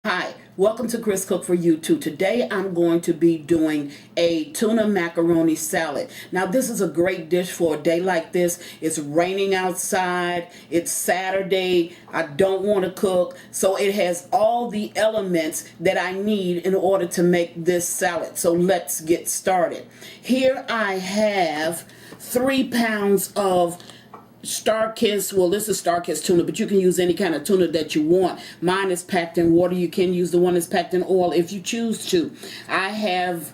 Hi, welcome to Chris Cook for You Too. Today I'm going to be doing a tuna macaroni salad. Now this is a great dish for a day like this. It's raining outside, it's Saturday, I don't want to cook, so it has all the elements that I need in order to make this salad. So let's get started. Here I have 3 pounds of Star-Kissed, well this is Star-Kissed tuna, but you can use any kind of tuna that you want. Mine is packed in water. You can use the one that's packed in oil if you choose to. I have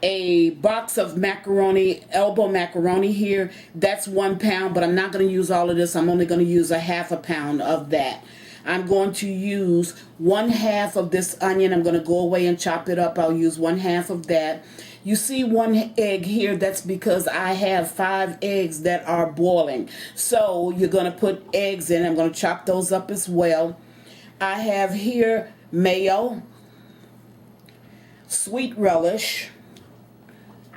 a box of macaroni, elbow macaroni here. That's 1 pound, but I'm not going to use all of this. I'm only going to use a half a pound of that. I'm going to use 1/2 of this onion. I'm going to go away and chop it up. I'll use 1/2 of that. You see 1 egg here, that's because I have 5 eggs that are boiling. So you're going to put eggs in. I'm going to chop those up as well. I have here mayo, sweet relish,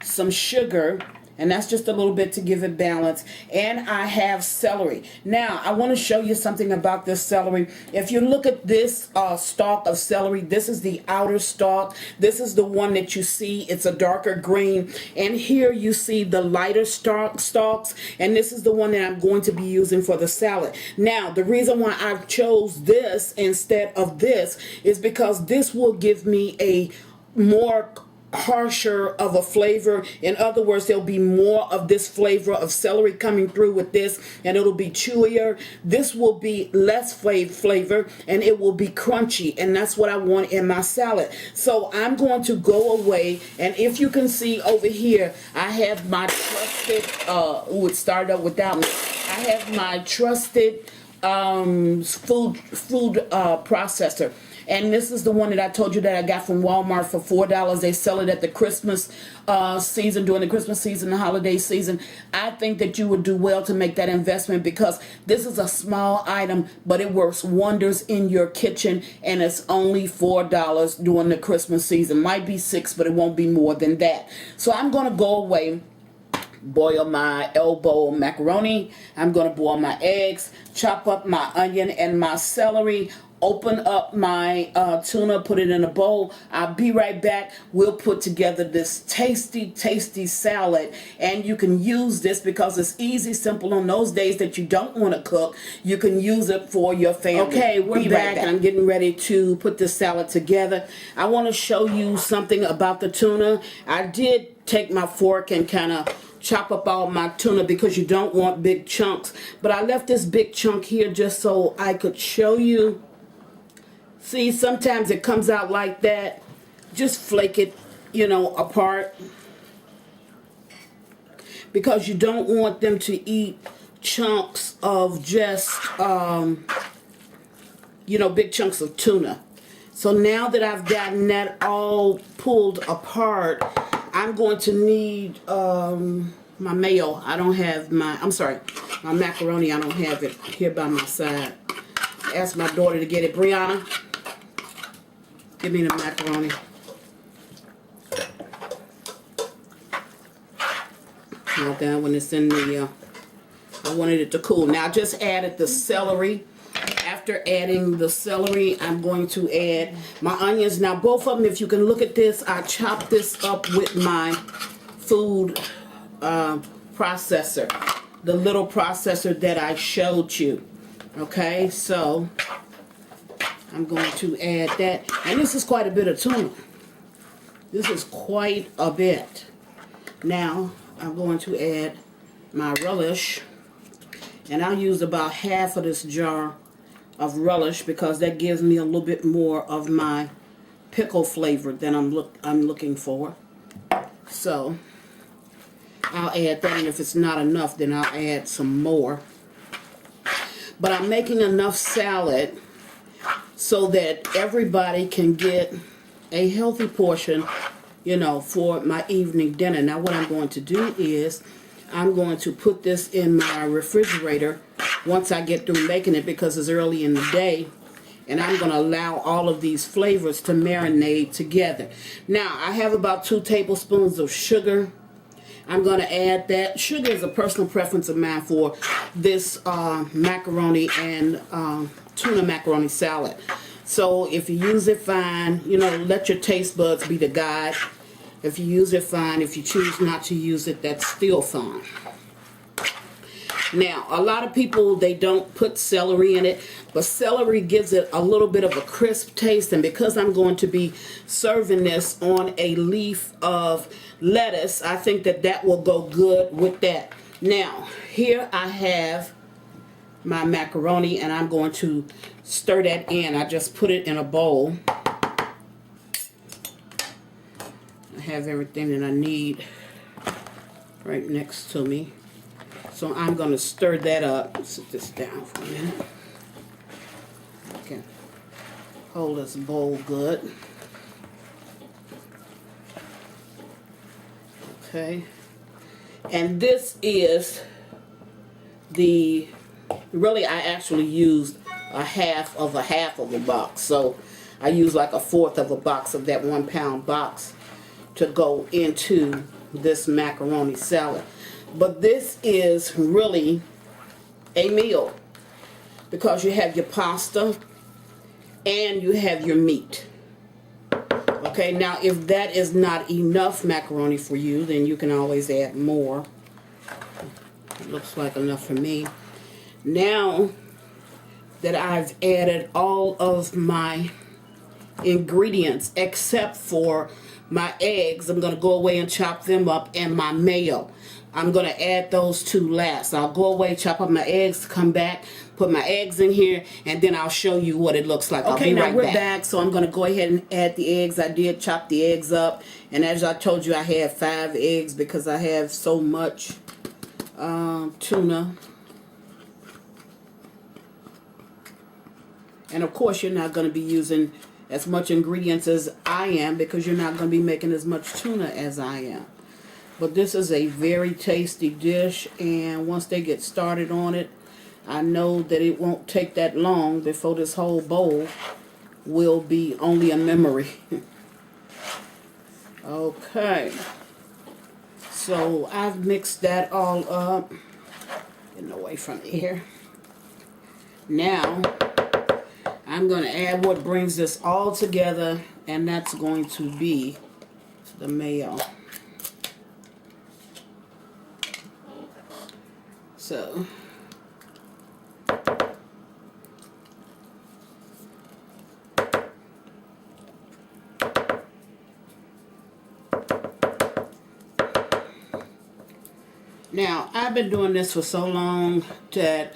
some sugar, and that's just a little bit to give it balance. And I have celery. Now, I want to show you something about this celery. If you look at this stalk of celery, this is the outer stalk. This is the one that you see. It's a darker green. And here you see the lighter stalks. And this is the one that I'm going to be using for the salad. Now, the reason why I chose this instead of this is because this will give me a more harsher of a flavor. In other words, there'll be more of this flavor of celery coming through with this, and it'll be chewier. This will be less flavor, and it will be crunchy, and that's what I want in my salad. So I'm going to go away, and if you can see over here, I have my trusted it started up without me. I have my trusted food processor. And this is the one that I told you that I got from Walmart for $4. They sell it at the Christmas season, during the Christmas season, the holiday season. I think that you would do well to make that investment because this is a small item, but it works wonders in your kitchen, and it's only $4 during the Christmas season. Might be $6, but it won't be more than that. So I'm going to go away, boil my elbow macaroni. I'm going to boil my eggs, chop up my onion and my celery, open up my tuna, put it in a bowl. I'll be right back. We'll put together this tasty salad, and you can use this because it's easy, simple. On those days that you don't want to cook, you can use it for your family. Okay, we're back, and I'm getting ready to put this salad together. I want to show you something about the tuna. I did take my fork and kind of chop up all my tuna because you don't want big chunks, but I left this big chunk here just so I could show you. See, sometimes it comes out like that. Just flake it, apart, because you don't want them to eat chunks of just, big chunks of tuna. So now that I've gotten that all pulled apart, I'm going to need my mayo. I don't have my macaroni. I don't have it here by my side. Ask my daughter to get it. Brianna, give me the macaroni. Now that when it's in the, I wanted it to cool. Now I just added the celery. After adding the celery, I'm going to add my onions. Now both of them, if you can look at this, I chopped this up with my food processor. The little processor that I showed you. Okay, so I'm going to add that. And this is quite a bit of tuna. This is quite a bit. Now, I'm going to add my relish. And I'll use about half of this jar of relish because that gives me a little bit more of my pickle flavor than I'm looking for. So, I'll add that. And if it's not enough, then I'll add some more. But I'm making enough salad so that everybody can get a healthy portion, for my evening dinner. Now what I'm going to do is I'm going to put this in my refrigerator once I get through making it because it's early in the day, and I'm going to allow all of these flavors to marinate together. Now I have about 2 tablespoons of sugar. I'm going to add that. Sugar is a personal preference of mine for this macaroni and tuna macaroni salad. So if you use it, fine. You know, let your taste buds be the guide. If you use it, fine. If you choose not to use it, that's still fine. Now, a lot of people, they don't put celery in it, but celery gives it a little bit of a crisp taste, and because I'm going to be serving this on a leaf of lettuce, I think that that will go good with that. Now, here I have my macaroni, and I'm going to stir that in. I just put it in a bowl. I have everything that I need right next to me. So I'm going to stir that up. Sit this down for a minute. Okay. Hold this bowl good. Okay. And this is the, really I actually used a half of a box. So I used like a fourth of a box of that 1 pound box to go into this macaroni salad. But this is really a meal because you have your pasta and you have your meat. Okay, now if that is not enough macaroni for you, then you can always add more. It looks like enough for me. Now that I've added all of my ingredients except for my eggs, I'm going to go away and chop them up, and my mayo. I'm going to add those two last. I'll go away, chop up my eggs, come back, put my eggs in here, and then I'll show you what it looks like. Okay, now we're back, so I'm going to go ahead and add the eggs. I did chop the eggs up, and as I told you, I had 5 eggs because I have so much tuna. And of course, you're not going to be using as much ingredients as I am because you're not going to be making as much tuna as I am. But this is a very tasty dish, and once they get started on it, I know that it won't take that long before this whole bowl will be only a memory. Okay. So I've mixed that all up. Getting away from here. Now I'm going to add what brings this all together, and that's going to be the mayo. So now I've been doing this for so long that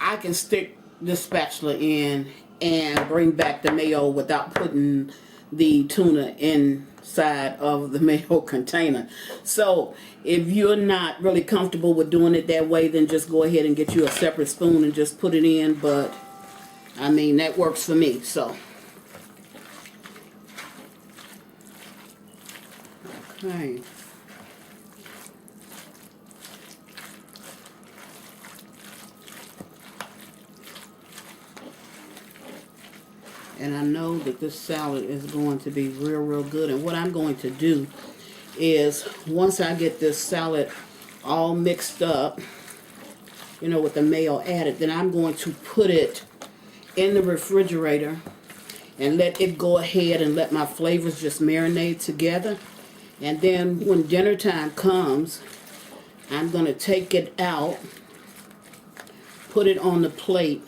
I can stick the spatula in and bring back the mayo without putting the tuna inside of the mayo container. So if you're not really comfortable with doing it that way, then just go ahead and get you a separate spoon and just put it in. But I mean, that works for me. So okay. And I know that this salad is going to be real good. And what I'm going to do is, once I get this salad all mixed up, you know, with the mayo added, then I'm going to put it in the refrigerator and let it go ahead and let my flavors just marinate together. And then when dinner time comes, I'm going to take it out, put it on the plate,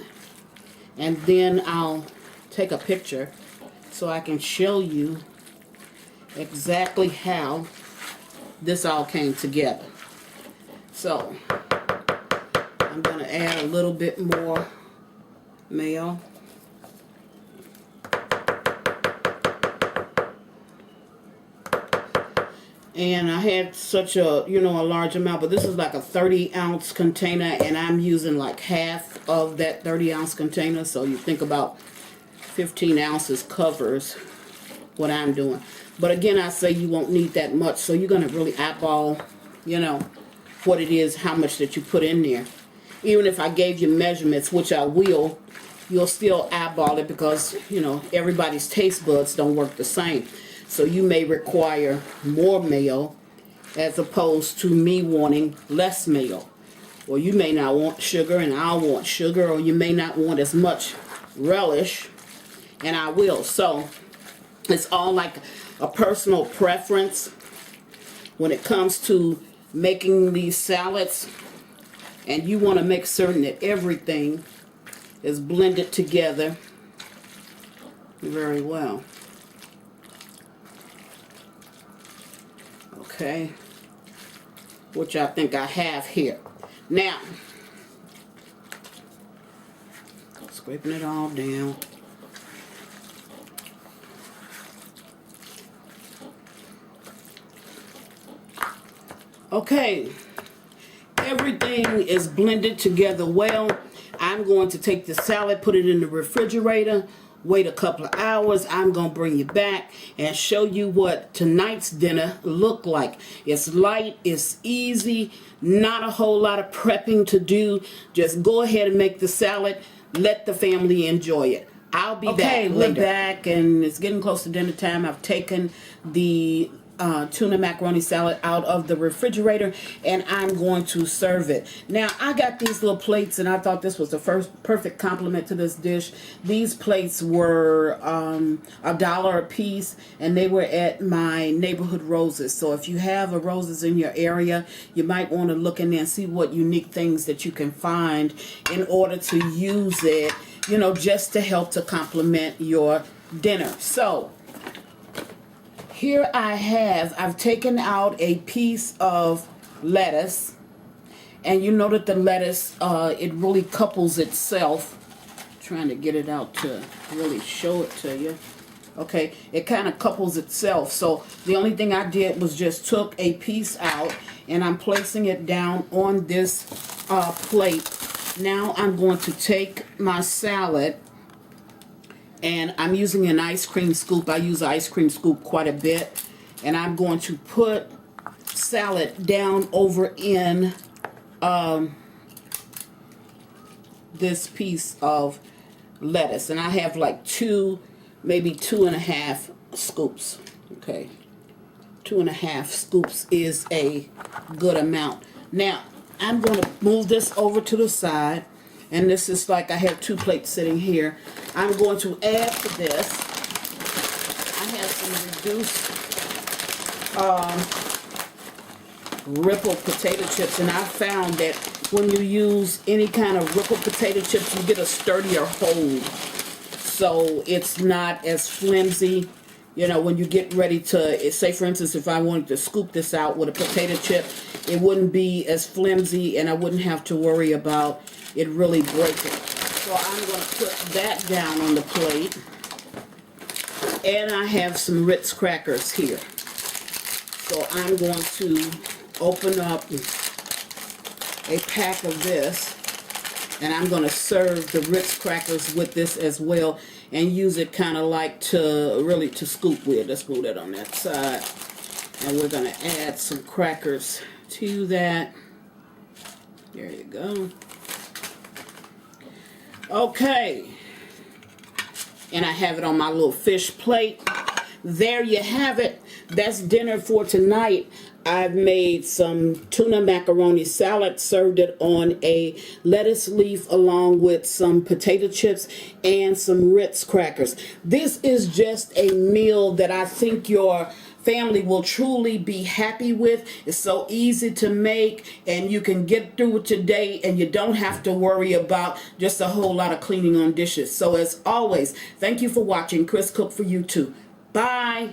and then I'll take a picture so I can show you exactly how this all came together. So I'm going to add a little bit more mayo. And I had such a, you know, a large amount, but this is like a 30-ounce container, and I'm using like half of that 30-ounce container. So you think about 15 ounces covers what I'm doing. But again, I say you won't need that much, so you're going to really eyeball, you know, what it is, how much that you put in there. Even if I gave you measurements, which I will, you'll still eyeball it because, you know, everybody's taste buds don't work the same. So you may require more mayo as opposed to me wanting less mayo. Or you may not want sugar and I'll want sugar, or you may not want as much relish, and I will. So it's all like a personal preference when it comes to making these salads, and you want to make certain that everything is blended together very well. Okay, which I think I have here. Now, scraping it all down. Okay, everything is blended together well. I'm going to take the salad, put it in the refrigerator, wait a couple of hours. I'm going to bring you back and show you what tonight's dinner looked like. It's light, it's easy, not a whole lot of prepping to do. Just go ahead and make the salad. Let the family enjoy it. I'll be back later. We're back and it's getting close to dinner time. I've taken the tuna macaroni salad out of the refrigerator and I'm going to serve it. Now I got these little plates and I thought this was the first perfect complement to this dish. These plates were $1 a piece and they were at my neighborhood Roses. So if you have a Roses in your area, you might want to look in there and see what unique things that you can find in order to use it, you know, just to help to complement your dinner. So here I've taken out a piece of lettuce, and you know that the lettuce, it really couples itself. Trying to get it out to really show it to you. Okay, it kind of couples itself. So the only thing I did was just took a piece out, and I'm placing it down on this plate. Now I'm going to take my salad, and I'm using an ice cream scoop. I use an ice cream scoop quite a bit. And I'm going to put salad down over in this piece of lettuce. And I have like maybe 2.5 scoops. Okay. 2.5 scoops is a good amount. Now, I'm going to move this over to the side. And this is like I have 2 plates sitting here. I'm going to add to this. I have some reduced ripple potato chips, and I found that when you use any kind of ripple potato chips, you get a sturdier hold. So it's not as flimsy. You know, when you get ready to, say for instance, if I wanted to scoop this out with a potato chip, it wouldn't be as flimsy and I wouldn't have to worry about it really breaking. So I'm going to put that down on the plate. And I have some Ritz crackers here. So I'm going to open up a pack of this. And I'm going to serve the Ritz crackers with this as well. And use it kind of like to scoop with. Let's move that on that side. And we're going to add some crackers to that. There you go. Okay, and I have it on my little fish plate. There you have it. That's dinner for tonight. I've made some tuna macaroni salad, served it on a lettuce leaf along with some potato chips and some Ritz crackers. This is just a meal that I think your family will truly be happy with. It's so easy to make and you can get through it today and you don't have to worry about just a whole lot of cleaning on dishes. So as always, thank you for watching. Chris Cook for you too. Bye.